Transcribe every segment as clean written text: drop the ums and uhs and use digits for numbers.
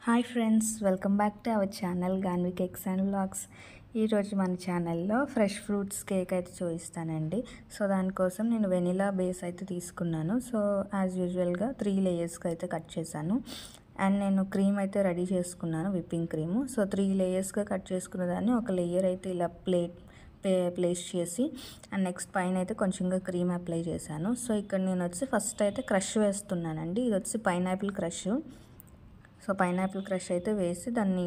Hi friends, welcome back to our channel Ganvi cakes and vlogs. ఈరోజు మన ఛానల్లో fresh fruits cake అయితే చూపిస్తానండి. సో దానికోసం నేను వెనిలా బేస్ అయితే తీసుకున్నాను. సో యాజ్ యూజువల్గా 3 లేయర్స్కి అయితే కట్ చేశాను. అండ్ నేను క్రీమ్ అయితే రెడీ చేసుకున్నాను, విప్పింగ్ క్రీము. సో 3 లేయర్స్గా కట్ చేసుకున్న దాన్ని ఒక లేయర్ అయితే ఇలా ప్లేస్ చేసి అండ్ నెక్స్ట్ పైన అయితే కొంచెంగా క్రీమ్ అప్లై చేశాను. సో ఇక్కడ నేను వచ్చి ఫస్ట్ అయితే క్రష్ వేస్తున్నానండి. ఇది వచ్చి pineapple crush. So pineapple crush అయితే వేసి దాన్ని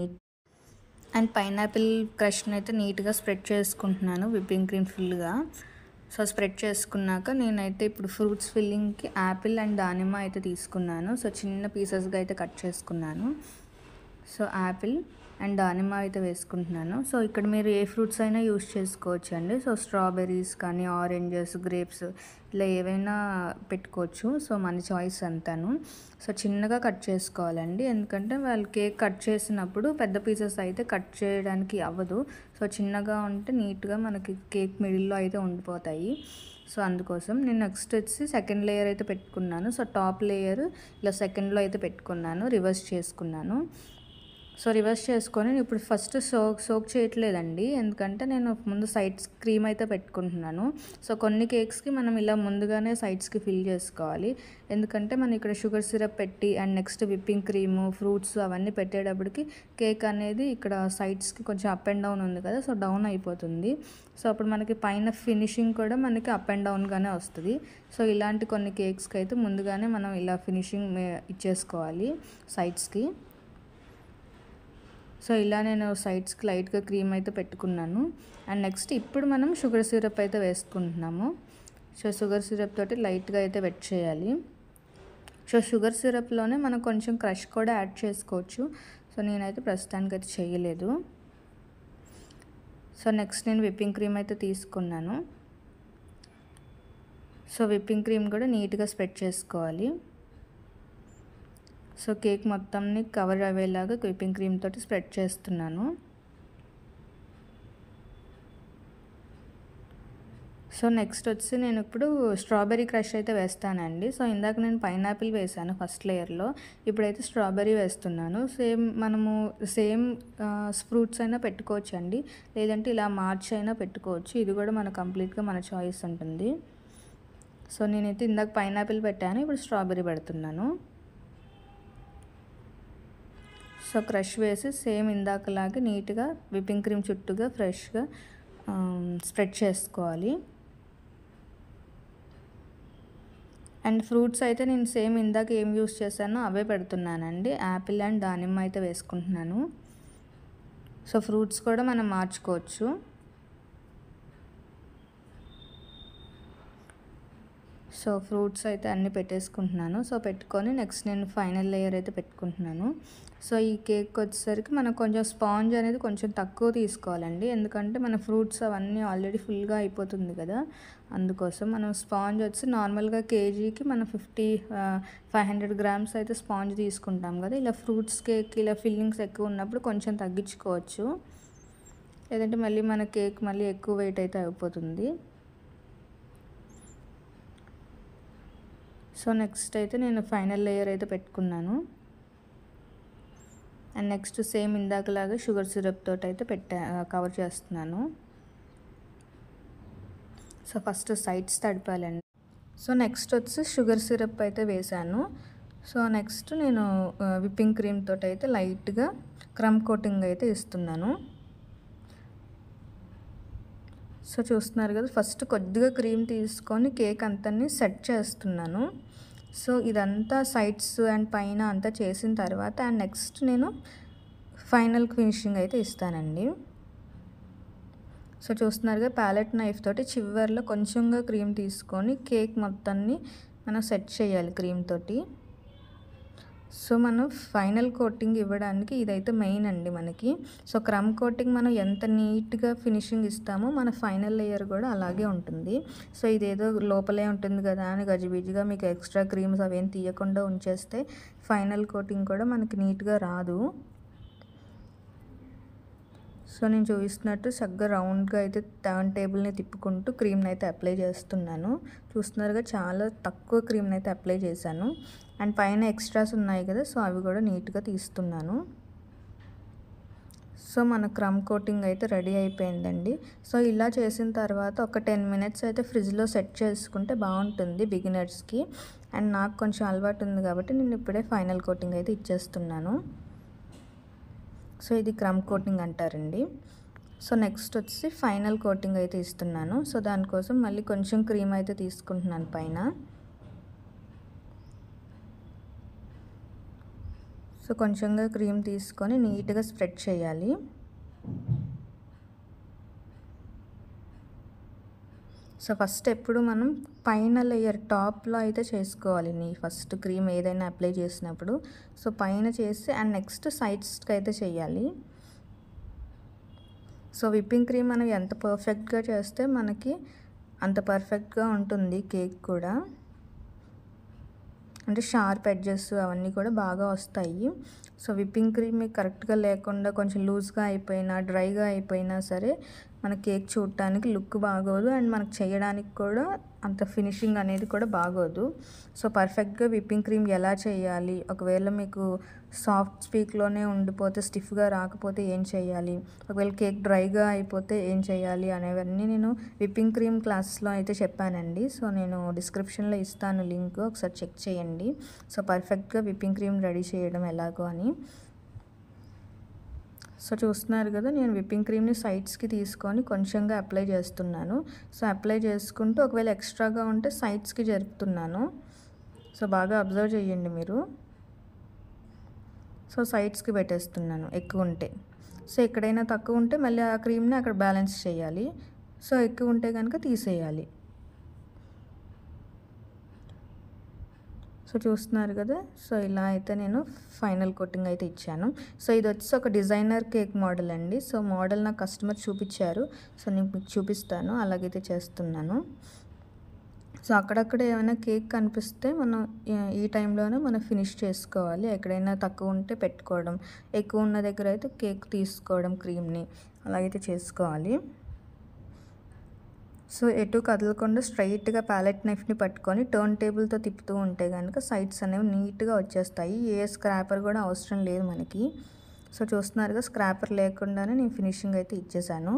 అండ్ పైనాపిల్ క్రష్ని అయితే నీట్గా స్ప్రెడ్ చేసుకుంటున్నాను విప్పింగ్ క్రీమ్ ఫుల్గా. సో స్ప్రెడ్ చేసుకున్నాక నేనైతే ఇప్పుడు ఫ్రూట్స్ ఫిల్లింగ్కి యాపిల్ అండ్ దానిమ్మ అయితే తీసుకున్నాను. సో చిన్న పీసెస్గా అయితే కట్ చేసుకున్నాను. సో యాపిల్ అండ్ దానిమ్మ అయితే వేసుకుంటున్నాను. సో ఇక్కడ మీరు ఏ ఫ్రూట్స్ అయినా యూస్ చేసుకోవచ్చు అండి. సో స్ట్రాబెర్రీస్ కానీ, ఆరెంజెస్, గ్రేప్స్ ఇలా ఏవైనా పెట్టుకోవచ్చు. సో మన చాయిస్ అంతాను. సో చిన్నగా కట్ చేసుకోవాలండి, ఎందుకంటే వాళ్ళు కేక్ కట్ చేసినప్పుడు పెద్ద పీసెస్ అయితే కట్ చేయడానికి అవ్వదు. సో చిన్నగా ఉంటే నీట్గా మనకి కేక్ మిడిల్లో అయితే ఉండిపోతాయి. సో అందుకోసం నేను నెక్స్ట్ వచ్చి సెకండ్ లేయర్ అయితే పెట్టుకున్నాను. సో టాప్ లేయర్ ఇలా సెకండ్లో అయితే పెట్టుకున్నాను, రివర్స్ చేసుకున్నాను. సో రివర్స్ చేసుకొని ఇప్పుడు ఫస్ట్ సోక్ చేయట్లేదండి, ఎందుకంటే నేను ముందు సైడ్స్ క్రీమ్ అయితే పెట్టుకుంటున్నాను. సో కొన్ని కేక్స్కి మనం ఇలా ముందుగానే సైడ్స్కి ఫిల్ చేసుకోవాలి, ఎందుకంటే మనం ఇక్కడ షుగర్ సిరప్ పెట్టి and next whipping cream, fruits అవన్నీ పెట్టేటప్పటికి కేక్ అనేది ఇక్కడ సైడ్స్కి కొంచెం అప్ అండ్ డౌన్ ఉంది కదా, సో డౌన్ అయిపోతుంది. సో అప్పుడు మనకి పైన ఫినిషింగ్ కూడా మనకి అప్ అండ్ డౌన్గానే వస్తుంది. సో ఇలాంటి కొన్ని కేక్స్కి అయితే ముందుగానే మనం ఇలా ఫినిషింగ్ ఇచ్చేసుకోవాలి సైడ్స్కి. సో ఇలా నేను సైడ్స్కి లైట్గా క్రీమ్ అయితే పెట్టుకున్నాను. అండ్ నెక్స్ట్ ఇప్పుడు మనం షుగర్ సిరప్ అయితే వేసుకుంటున్నాము. సో షుగర్ సిరప్ తోటి లైట్గా అయితే వెట్ చేయాలి. సో షుగర్ సిరప్లోనే మనం కొంచెం క్రష్ కూడా యాడ్ చేసుకోవచ్చు. సో నేనైతే ప్రస్తుతానికి అయితే చేయలేదు. సో నెక్స్ట్ నేను విప్పింగ్ క్రీమ్ అయితే తీసుకున్నాను. సో విప్పింగ్ క్రీమ్ కూడా నీట్గా స్ప్రెడ్ చేసుకోవాలి. సో కేక్ మొత్తంని కవర్ అయ్యేలాగా విప్పింగ్ క్రీమ్ తోటి స్ప్రెడ్ చేస్తున్నాను. సో నెక్స్ట్ వచ్చి నేను ఇప్పుడు స్ట్రాబెర్రీ క్రష్ అయితే వేస్తానండి. సో ఇందాక నేను పైనాపిల్ వేసాను ఫస్ట్ లేయర్లో, ఇప్పుడైతే స్ట్రాబెర్రీ వేస్తున్నాను. మనము సేమ్ ఫ్రూట్స్ అయినా పెట్టుకోవచ్చు అండి, లేదంటే ఇలా మార్చి అయినా పెట్టుకోవచ్చు. ఇది కూడా మన కంప్లీట్గా మన చాయిస్ ఉంటుంది. సో నేనైతే ఇందాక పైనాపిల్ పెట్టాను, ఇప్పుడు స్ట్రాబెర్రీ పెడుతున్నాను. సో క్రష్ వేసి సేమ్ ఇందాకలాగే నీట్గా విప్పింగ్ క్రీమ్ చుట్టూగా ఫ్రెష్గా స్ప్రెడ్ చేసుకోవాలి. అండ్ ఫ్రూట్స్ అయితే నేను సేమ్ ఇందాక ఏం యూస్ చేశానో అవే పెడుతున్నానండి. యాపిల్ అండ్ దానిమ్మ అయితే వేసుకుంటున్నాను. సో ఫ్రూట్స్ కూడా మనం మార్చుకోవచ్చు. సో ఫ్రూట్స్ అయితే అన్నీ పెట్టేసుకుంటున్నాను. సో పెట్టుకొని నెక్స్ట్ నేను ఫైనల్ లేయర్ అయితే పెట్టుకుంటున్నాను. సో ఈ కేక్ వచ్చేసరికి మనం కొంచెం స్పాంజ్ అనేది కొంచెం తక్కువ తీసుకోవాలండి, ఎందుకంటే మన ఫ్రూట్స్ అవన్నీ ఆల్రెడీ ఫుల్గా అయిపోతుంది కదా, అందుకోసం మనం స్పాంజ్ వచ్చి నార్మల్గా కేజీకి మనం 500 గ్రామ్స్ అయితే స్పాంజ్ తీసుకుంటాం కదా. ఇలా ఫ్రూట్స్ కేక్ ఇలా ఫిల్లింగ్స్ ఎక్కువ ఉన్నప్పుడు కొంచెం తగ్గించుకోవచ్చు, లేదంటే మళ్ళీ మన కేక్ మళ్ళీ ఎక్కువ వెయిట్ అయితే అయిపోతుంది. సో నెక్స్ట్ అయితే నేను ఫైనల్ లేయర్ అయితే పెట్టుకున్నాను. అండ్ నెక్స్ట్ సేమ్ ఇందాకలాగా షుగర్ సిరప్ తోటి అయితే కవర్ చేస్తున్నాను. సో ఫస్ట్ సైడ్స్ తడపాలండి. సో నెక్స్ట్ వచ్చి షుగర్ సిరప్ అయితే వేసాను. సో నెక్స్ట్ నేను విప్పింగ్ క్రీమ్ తోటి అయితే లైట్గా క్రమ్ కోటింగ్ అయితే ఇస్తున్నాను. సో చూస్తున్నారు కదా, ఫస్ట్ కొద్దిగా క్రీమ్ తీసుకొని కేక్ అంతని సెట్ చేస్తున్నాను. సో ఇదంతా సైడ్స్ అండ్ పైన అంతా చేసిన తర్వాత అండ్ నెక్స్ట్ నేను ఫైనల్ ఫినిషింగ్ అయితే ఇస్తానండి. సో చూస్తున్నారుగా, ప్యాలెట్ నైఫ్ తోటి చివర్లో కొంచెంగా క్రీమ్ తీసుకొని కేక్ మొత్తాన్ని మనం సెట్ చేయాలి క్రీమ్ తోటి. సో మనం ఫైనల్ కోటింగ్ ఇవ్వడానికి ఇదైతే మెయిన్ అండి మనకి. సో క్రమ్ కోటింగ్ మనం ఎంత నీట్గా ఫినిషింగ్ ఇస్తామో మన ఫైనల్ లేయర్ కూడా అలాగే ఉంటుంది. సో ఇదేదో లోపలే ఉంటుంది కదా అని గజిబిజిగా మీకు ఎక్స్ట్రా క్రీమ్స్ అవేం తీయకుండా ఉంచేస్తే ఫైనల్ కోటింగ్ కూడా మనకి నీట్గా రాదు. సో నేను చూపిస్తున్నట్టు చక్కగా రౌండ్గా అయితే టర్న్ టేబుల్ని తిప్పుకుంటూ క్రీమ్ని అయితే అప్లై చేస్తున్నాను. చూస్తున్నారుగా చాలా తక్కువ క్రీమ్ని అయితే అప్లై చేశాను. అండ్ పైన ఎక్స్ట్రాస్ ఉన్నాయి కదా, సో అవి కూడా నీట్గా తీస్తున్నాను. సో మన క్రమ్ కోటింగ్ అయితే రెడీ అయిపోయిందండి. సో ఇలా చేసిన తర్వాత ఒక 10 మినిట్స్ అయితే ఫ్రిడ్జ్లో సెట్ చేసుకుంటే బాగుంటుంది బిగినర్స్కి. అండ్ నాకు కొంచెం అలవాటు ఉంది కాబట్టి నేను ఇప్పుడే ఫైనల్ కోటింగ్ అయితే ఇచ్చేస్తున్నాను. సో ఇది క్రమ్ కోటింగ్ అంటారండి. సో నెక్స్ట్ వచ్చి ఫైనల్ కోటింగ్ అయితే ఇస్తున్నాను. సో దానికోసం మళ్ళీ కొంచెం క్రీమ్ అయితే తీసుకుంటున్నాను పైన. సో కొంచెంగా క్రీమ్ తీసుకొని నీట్గా స్ప్రెడ్ చేయాలి. సో ఫస్ట్ ఎప్పుడు మనం పైన లేయర్ టాప్లో అయితే చేసుకోవాలి. ఫస్ట్ క్రీమ్ ఏదైనా అప్లై చేసినప్పుడు సో పైన చేసి అండ్ నెక్స్ట్ సైడ్స్కి అయితే చేయాలి. సో విప్పింగ్ క్రీమ్ మనం ఎంత పర్ఫెక్ట్గా చేస్తే మనకి అంత పర్ఫెక్ట్గా ఉంటుంది కేక్ కూడా. అంటే షార్ప్ ఎడ్జెస్ అవన్నీ కూడా బాగా వస్తాయి. సో విప్పింగ్ క్రీమ్ కరెక్ట్గా లేకుండా కొంచెం లూజ్గా అయిపోయినా డ్రైగా అయిపోయినా సరే మన కేక్ చూడటానికి లుక్ బాగోదు అండ్ మనకు చేయడానికి కూడా అంత ఫినిషింగ్ అనేది కూడా బాగోదు. సో పర్ఫెక్ట్గా విప్పింగ్ క్రీమ్ ఎలా చేయాలి, ఒకవేళ మీకు సాఫ్ట్ స్పీక్లోనే ఉండిపోతే స్టిఫ్గా రాకపోతే ఏం చేయాలి, ఒకవేళ కేక్ డ్రైగా అయిపోతే ఏం చేయాలి అనేవన్నీ నేను విప్పింగ్ క్రీమ్ క్లాసెస్లో అయితే చెప్పానండి. సో నేను డిస్క్రిప్షన్లో ఇస్తాను లింక్, ఒకసారి చెక్ చేయండి. సో పర్ఫెక్ట్గా విప్పింగ్ క్రీమ్ రెడీ చేయడం ఎలాగో అని. సో చూస్తున్నారు కదా, నేను విప్పింగ్ క్రీమ్ని సైడ్స్కి తీసుకొని కొంచెంగా అప్లై చేస్తున్నాను. సో అప్లై చేసుకుంటూ ఒకవేళ ఎక్స్ట్రాగా ఉంటే సైడ్స్కి జరుపుతున్నాను. సో బాగా అబ్జర్వ్ చేయండి మీరు. సో సైడ్స్కి పెట్టేస్తున్నాను ఎక్కువ ఉంటే. సో ఎక్కడైనా తక్కువ ఉంటే మళ్ళీ ఆ క్రీమ్ని అక్కడ బ్యాలెన్స్ చేయాలి. సో ఎక్కువ ఉంటే కనుక తీసేయాలి. సో చూస్తున్నారు కదా, సో ఇలా అయితే నేను ఫైనల్ కోటింగ్ అయితే ఇచ్చాను. సో ఇది వచ్చి ఒక డిజైనర్ కేక్ మోడల్ అండి. సో మోడల్ నాకు కస్టమర్ చూపించారు. సో నేను మీకు చూపిస్తాను, అలాగైతే చేస్తున్నాను. సో అక్కడక్కడ ఏమైనా కేక్ కనిపిస్తే మనం ఈ టైంలోనే మనం ఫినిష్ చేసుకోవాలి. ఎక్కడైనా తక్కువ ఉంటే పెట్టుకోవడం, ఎక్కువ ఉన్న దగ్గర అయితే కేక్ తీసుకోవడం క్రీమ్ని, అలాగైతే చేసుకోవాలి. సో ఎటు కదలకుండా స్ట్రైట్గా ప్యాలెట్ నైఫ్ని పట్టుకొని టర్న్ టేబుల్తో తిప్పుతూ ఉంటే కనుక సైడ్స్ అనేవి నీట్గా వచ్చేస్తాయి. ఏ స్క్రాపర్ కూడా అవసరం లేదు మనకి. సో చూస్తున్నారుగా, స్క్రాపర్ లేకుండానే నేను ఫినిషింగ్ అయితే ఇచ్చేసాను.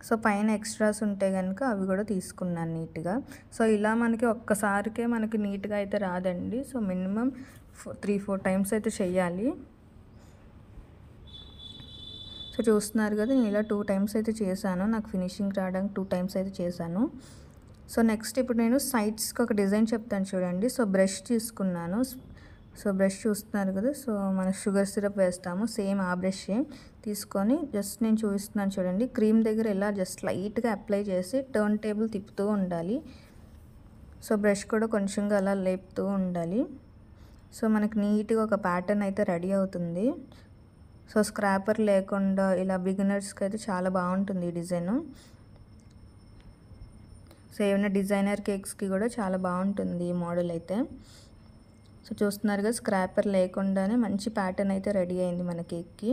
సో పైన ఎక్స్ట్రాస్ ఉంటే కనుక అవి కూడా తీసుకున్నాను నీట్గా. సో ఇలా మనకి ఒక్కసారికే మనకి నీట్గా అయితే రాదండి. సో మినిమం 3-4 టైమ్స్ అయితే చెయ్యాలి. సో చూస్తున్నారు కదా, నేను ఇలా 2 టైమ్స్ అయితే చేశాను. నాకు ఫినిషింగ్ రావడానికి 2 టైమ్స్ అయితే చేశాను. సో నెక్స్ట్ ఇప్పుడు నేను సైడ్స్కి ఒక డిజైన్ చెప్తాను చూడండి. సో బ్రష్ తీసుకున్నాను. సో బ్రష్ చూస్తున్నారు కదా, సో మనం షుగర్ సిరప్ వేస్తాము, సేమ్ ఆ బ్రష్ తీసుకొని జస్ట్ నేను చూపిస్తున్నాను చూడండి. క్రీమ్ దగ్గర ఇలా జస్ట్ లైట్గా అప్లై చేసి టర్న్ టేబుల్ తిప్పుతూ ఉండాలి. సో బ్రష్ కూడా కొంచెంగా అలా లేపుతూ ఉండాలి. సో మనకి నీట్గా ఒక ప్యాటర్న్ అయితే రెడీ అవుతుంది. సో స్క్రాపర్ లేకుండా ఇలా బిగినర్స్కి అయితే చాలా బాగుంటుంది ఈ డిజైన్. సో ఏమైనా డిజైనర్ కేక్స్కి కూడా చాలా బాగుంటుంది ఈ మోడల్ అయితే. సో చూస్తున్నారుగా, స్క్రాపర్ లేకుండానే మంచి ప్యాటర్న్ అయితే రెడీ అయింది మన కేక్కి.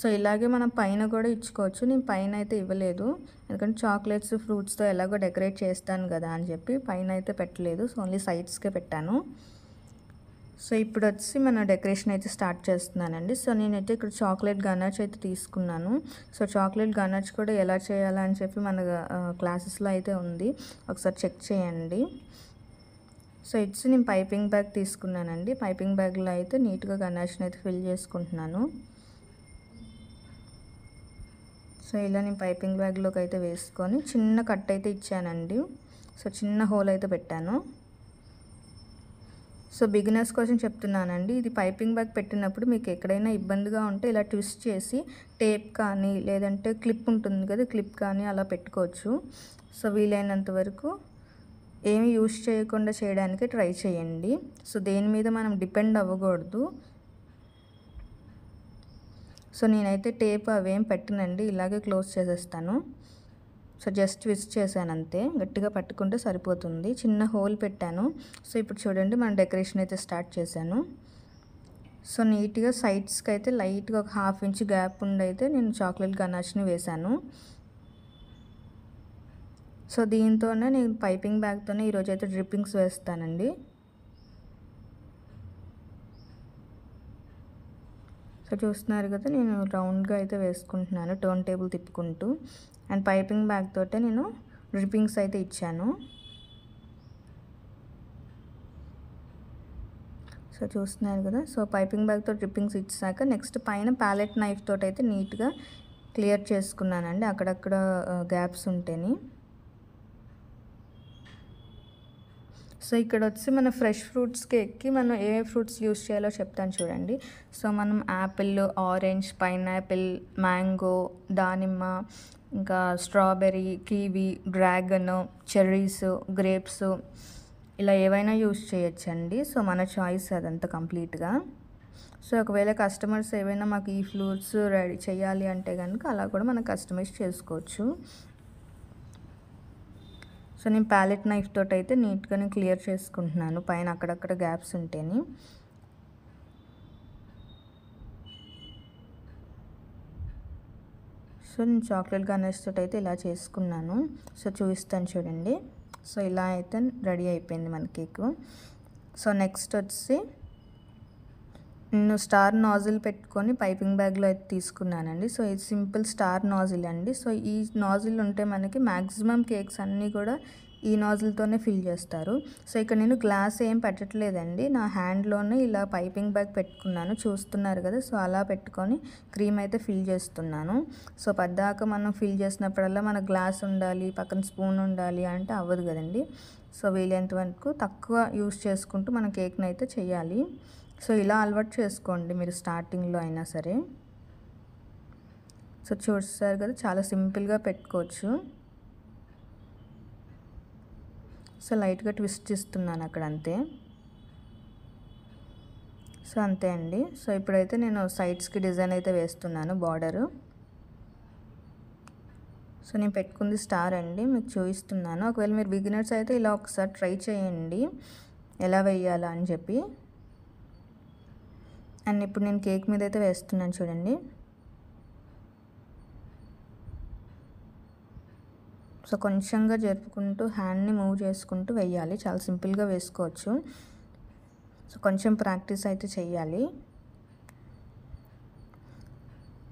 సో ఇలాగే మనం పైన కూడా ఇచ్చుకోవచ్చు. నేను పైన అయితే ఇవ్వలేదు, ఎందుకంటే చాక్లెట్స్ ఫ్రూట్స్తో ఎలాగో డెకరేట్ చేస్తాను కదా అని చెప్పి పైన అయితే పెట్టలేదు. సో ఓన్లీ సైడ్స్కే పెట్టాను. సో ఇప్పుడు వచ్చి మన డెకరేషన్ అయితే స్టార్ట్ చేస్తున్నానండి. సో నేనైతే ఇక్కడ చాక్లెట్ గనాచ్ అయితే తీసుకున్నాను. సో చాక్లెట్ గనాచ్ కూడా ఎలా చేయాలని చెప్పి మన క్లాసెస్లో అయితే ఉంది, ఒకసారి చెక్ చేయండి. సో ఇట్స్ నేను పైపింగ్ బ్యాగ్ తీసుకున్నానండి. పైపింగ్ బ్యాగ్లో అయితే నీట్గా గనాచ్ని అయితే ఫిల్ చేసుకుంటున్నాను. సో ఇలా నేను పైపింగ్ బ్యాగ్లోకి అయితే వేసుకొని చిన్న కట్ అయితే ఇచ్చానండి. సో చిన్న హోల్ అయితే పెట్టాను. సో బిగినర్స్ కోసం చెప్తున్నానండి. ఇది పైపింగ్ బ్యాగ్ పెట్టినప్పుడు మీకు ఎక్కడైనా ఇబ్బందిగా ఉంటే ఇలా ట్విస్ట్ చేసి టేప్ కానీ లేదంటే క్లిప్ ఉంటుంది కదా, క్లిప్ కానీ అలా పెట్టుకోవచ్చు. సో వీలైనంత వరకు ఏమి యూజ్ చేయకుండా చేయడానికి ట్రై చేయండి. సో దేని మీద మనం డిపెండ్ అవ్వకూడదు. సో నేనైతే టేప్ అవేం పెట్టనండి, ఇలాగే క్లోజ్ చేసేస్తాను. సో జస్ట్ ట్విస్ట్ చేశాను అంతే, గట్టిగా పట్టుకుంటే సరిపోతుంది. చిన్న హోల్ పెట్టాను. సో ఇప్పుడు చూడండి, మన డెకరేషన్ అయితే స్టార్ట్ చేశాను. సో నీట్గా సైడ్స్కి అయితే లైట్గా ఒక 1/2 ఇంచ్ గ్యాప్ ఉండి అయితే నేను చాక్లెట్ గనాష్ని వేశాను. సో దీంతోనే నేను పైపింగ్ బ్యాగ్తోనే ఈరోజైతే డ్రిప్పింగ్స్ వేస్తానండి. సో చూస్తున్నారు కదా, నేను రౌండ్గా అయితే వేసుకుంటున్నాను టర్న్ టేబుల్ తిప్పుకుంటూ. అండ్ పైపింగ్ బ్యాగ్ తోటే నేను డ్రిప్పింగ్స్ అయితే ఇచ్చాను. సో చూస్తున్నారు కదా, సో పైపింగ్ బ్యాగ్తో డ్రిప్పింగ్స్ ఇచ్చాక నెక్స్ట్ పైన ప్యాలెట్ నైఫ్ తోటి అయితే నీట్గా క్లియర్ చేసుకున్నానండి అక్కడక్కడ గ్యాప్స్ ఉంటేని. సో ఇక్కడ వచ్చి మన ఫ్రెష్ ఫ్రూట్స్ కేక్కి మనం ఏ ఫ్రూట్స్ యూస్ చేయాలో చెప్తాను చూడండి. సో మనం యాపిల్, ఆరెంజ్, పైనాపిల్, మ్యాంగో, దానిమ్మ, ఇంకా strawberry, kiwi, dragon, cherries, grapes ఇలా ఏవైనా యూస్ చేయొచ్చండి. సో మన చాయిస్ అదంతా కంప్లీట్గా. సో ఒకవేళ కస్టమర్స్ ఏవైనా మాకు ఈ ఫ్రూట్స్ రెడీ చేయాలి అంటే కనుక అలా కూడా మనం కస్టమైజ్ చేసుకోవచ్చు. సో నేను ప్యాలెట్ నైఫ్ తోటి అయితే నీట్గానే క్లియర్ చేసుకుంటున్నాను పైన అక్కడక్కడ గ్యాప్స్ ఉంటేని. సో నేను చాక్లెట్ గనాష్ తోటి అయితే ఇలా చేసుకున్నాను. సో చూపిస్తాను చూడండి. సో ఇలా అయితే రెడీ అయిపోయింది మన కేకు. సో నెక్స్ట్ వచ్చి నేను స్టార్ నాజిల్ పెట్టుకొని పైపింగ్ బ్యాగ్లో అయితే తీసుకున్నానండి. సో ఇది సింపుల్ స్టార్ నాజిల్ అండి. సో ఈ నాజిల్ ఉంటే మనకి మ్యాక్సిమం కేక్స్ అన్నీ కూడా ఈ నాజిల్తోనే ఫిల్ చేస్తారు. సో ఇక్కడ నేను గ్లాస్ ఏం పెట్టట్లేదండి, నా హ్యాండ్లోనే ఇలా పైపింగ్ బ్యాగ్ పెట్టుకున్నాను, చూస్తున్నారు కదా. సో అలా పెట్టుకొని క్రీమ్ అయితే ఫిల్ చేస్తున్నాను. సో పద్దాక మనం ఫిల్ చేసినప్పుడల్లా మన గ్లాస్ ఉండాలి, పక్కన స్పూన్ ఉండాలి అంటే అవ్వదు కదండి. సో వీలైనంత వరకు తక్కువ యూస్ చేసుకుంటూ మన కేక్ని అయితే చేయాలి. సో ఇలా అలవాటు చేసుకోండి మీరు స్టార్టింగ్లో అయినా సరే. సో చూస్తారు కదా, చాలా సింపుల్గా పెట్టుకోవచ్చు. సో లైట్గా ట్విస్ట్ ఇస్తున్నాను అక్కడ అంతే. సో అంతే అండి. సో ఇప్పుడైతే నేను సైడ్స్కి డిజైన్ అయితే వేస్తున్నాను బార్డరు. సో నేను పెట్టుకుంది స్టార్ అండి, మీకు చూపిస్తున్నాను. ఒకవేళ మీరు బిగినర్స్ అయితే ఇలా ఒకసారి ట్రై చేయండి ఎలా వేయాలా అని చెప్పి. అండ్ ఇప్పుడు నేను కేక్ మీద అయితే వేస్తున్నాను చూడండి. సో కొంచెంగా జరుపుకుంటూ హ్యాండ్ని మూవ్ చేసుకుంటూ వేయాలి, చాలా సింపుల్గా వేసుకోవచ్చు. సో కొంచెం ప్రాక్టీస్ అయితే చెయ్యాలి.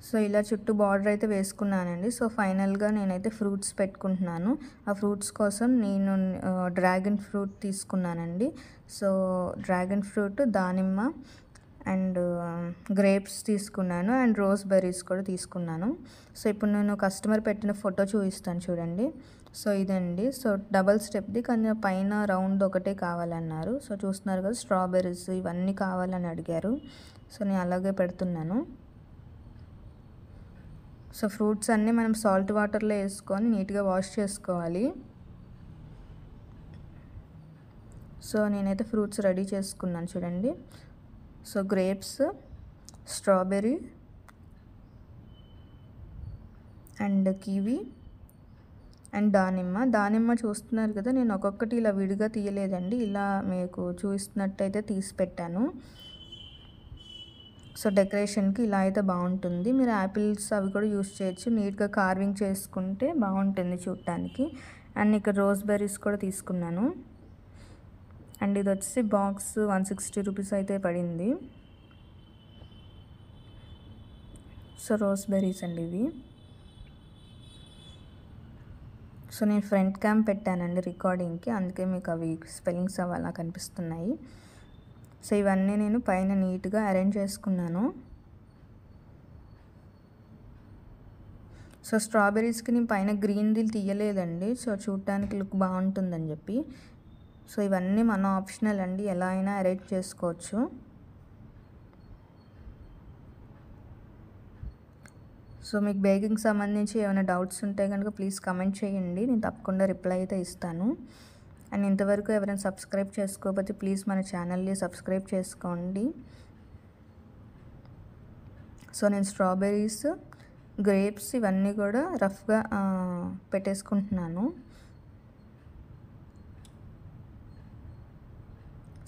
సో ఇలా చుట్టూ బార్డర్ అయితే వేసుకున్నానండి. సో ఫైనల్గా నేనైతే ఫ్రూట్స్ పెట్టుకుంటున్నాను. ఆ ఫ్రూట్స్ కోసం నేను డ్రాగన్ ఫ్రూట్ తీసుకున్నానండి. సో డ్రాగన్ ఫ్రూట్, దానిమ్మ అండ్ గ్రేప్స్ తీసుకున్నాను, అండ్ రోజ్ బెర్రీస్ కూడా తీసుకున్నాను. సో ఇప్పుడు నేను కస్టమర్ పెట్టిన ఫోటో చూపిస్తాను చూడండి. సో ఇదండి. సో డబల్ స్టెప్ది, కానీ పైన రౌండ్ ఒకటే కావాలన్నారు. సో చూస్తున్నారు కదా, స్ట్రాబెర్రీస్ ఇవన్నీ కావాలని అడిగారు. సో నేను అలాగే పెడుతున్నాను. సో ఫ్రూట్స్ అన్నీ మనం సాల్ట్ వాటర్లో వేసుకొని నీట్గా వాష్ చేసుకోవాలి. సో నేనైతే ఫ్రూట్స్ రెడీ చేసుకున్నాను చూడండి. So grapes, strawberry and kiwi and దానిమ్మ చూస్తున్నారు కదా, నేను ఒక్కొక్కటి ఇలా విడిగా తీయలేదండి, ఇలా మీకు చూపిస్తున్నట్టయితే తీసి పెట్టాను. సో డెకరేషన్కి ఇలా అయితే బాగుంటుంది. మీరు యాపిల్స్ అవి కూడా యూస్ చేయొచ్చు, నీట్గా కార్వింగ్ చేసుకుంటే బాగుంటుంది చూడటానికి. అండ్ ఇక్కడ రోజ్ బెర్రీస్ కూడా తీసుకున్నాను. అండ్ ఇది వచ్చి బాక్స్ 160 రూపీస్ అయితే పడింది. సో రోజ్ బెర్రీస్ అండి ఇవి. సో నేను ఫ్రంట్ క్యామ్ పెట్టానండి రికార్డింగ్కి, అందుకే మీకు అవి స్పెల్లింగ్స్ అవి అలా కనిపిస్తున్నాయి. సో ఇవన్నీ నేను పైన నీట్గా అరేంజ్ చేసుకున్నాను. సో స్ట్రాబెర్రీస్కి నేను పైన గ్రీన్ది తీయలేదండి, సో చూడటానికి లుక్ బాగుంటుందని చెప్పి. సో ఇవన్నీ మన ఆప్షనల్ అండి, ఎలా అయినా అరేంజ్ చేసుకోవచ్చు. సో మీకు బేకింగ్ సంబంధించి ఏమైనా డౌట్స్ ఉంటే కనుక ప్లీజ్ కమెంట్ చేయండి, నేను తప్పకుండా రిప్లై అయితే ఇస్తాను. అండ్ ఇంతవరకు ఎవరైనా సబ్స్క్రైబ్ చేసుకోకపోతే ప్లీజ్ మన ఛానల్ని సబ్స్క్రైబ్ చేసుకోండి. సో నేను స్ట్రాబెర్రీస్, గ్రేప్స్ ఇవన్నీ కూడా రఫ్గా పెట్టేసుకుంటున్నాను.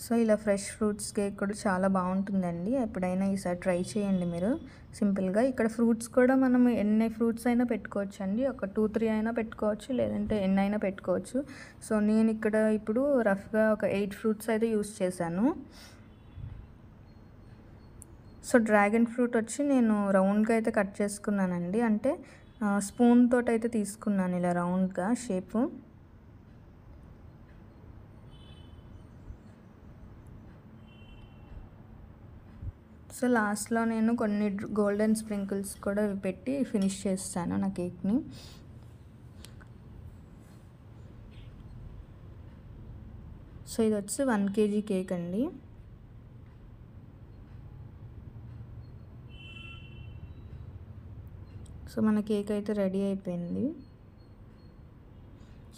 సో ఇలా ఫ్రెష్ ఫ్రూట్స్ కేక్ కూడా చాలా బాగుంటుందండి. ఎప్పుడైనా ఈసారి ట్రై చేయండి మీరు సింపుల్గా. ఇక్కడ ఫ్రూట్స్ కూడా మనం ఎన్ని ఫ్రూట్స్ అయినా పెట్టుకోవచ్చు అండి. ఒక 2-3 అయినా పెట్టుకోవచ్చు, లేదంటే ఎన్ని అయినా పెట్టుకోవచ్చు. సో నేను ఇక్కడ ఇప్పుడు రఫ్గా ఒక 8 ఫ్రూట్స్ అయితే యూస్ చేశాను. సో డ్రాగన్ ఫ్రూట్ వచ్చి నేను రౌండ్గా అయితే కట్ చేసుకున్నానండి. అంటే స్పూన్ తోటి అయితే తీసుకున్నాను ఇలా రౌండ్గా షేపు. సో లాస్ట్లో నేను కొన్ని గోల్డెన్ స్ప్రింకిల్స్ కూడా పెట్టి ఫినిష్ చేస్తాను నా కేక్ని. సో ఇది వచ్చి 1 kg కేక్ అండి. సో మన కేక్ అయితే రెడీ అయిపోయింది.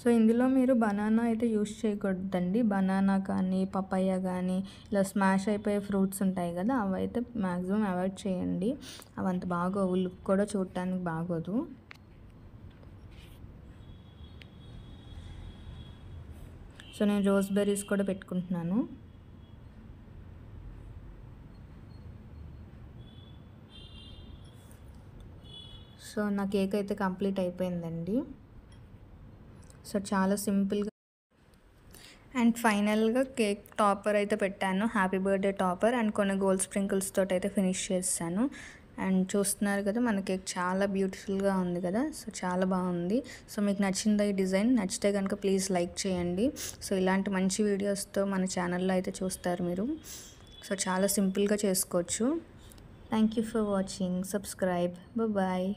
సో ఇందులో మీరు బనానా అయితే యూస్ చేయకూడదండి. బనానా కానీ పపాయ కానీ ఇలా స్మాష్ అయిపోయే ఫ్రూట్స్ ఉంటాయి కదా, అవి అయితే మ్యాక్సిమం అవాయిడ్ చేయండి. అవంత బాగోవు, లుక్ కూడా చూడటానికి బాగోదు. సో నేను రోజ్ బెర్రీస్ కూడా పెట్టుకుంటున్నాను. సో నా కేక్ అయితే కంప్లీట్ అయిపోయిందండి. సో చాలా సింపుల్గా. అండ్ ఫైనల్గా కేక్ టాపర్ అయితే పెట్టాను, హ్యాపీ బర్త్డే టాపర్, అండ్ కొన్ని గోల్డ్ స్ప్రింకిల్స్ తోటి అయితే ఫినిష్ చేశాను. అండ్ చూస్తున్నారు కదా మన కేక్ చాలా బ్యూటిఫుల్గా ఉంది కదా. సో చాలా బాగుంది. సో మీకు నచ్చిందా ఈ డిజైన్? నచ్చితే కనుక ప్లీజ్ లైక్ చేయండి. సో ఇలాంటి మంచి వీడియోస్తో మన ఛానల్లో అయితే చూస్తారు మీరు. సో చాలా సింపుల్గా చేసుకోవచ్చు. Thank you for watching. Subscribe. Bye.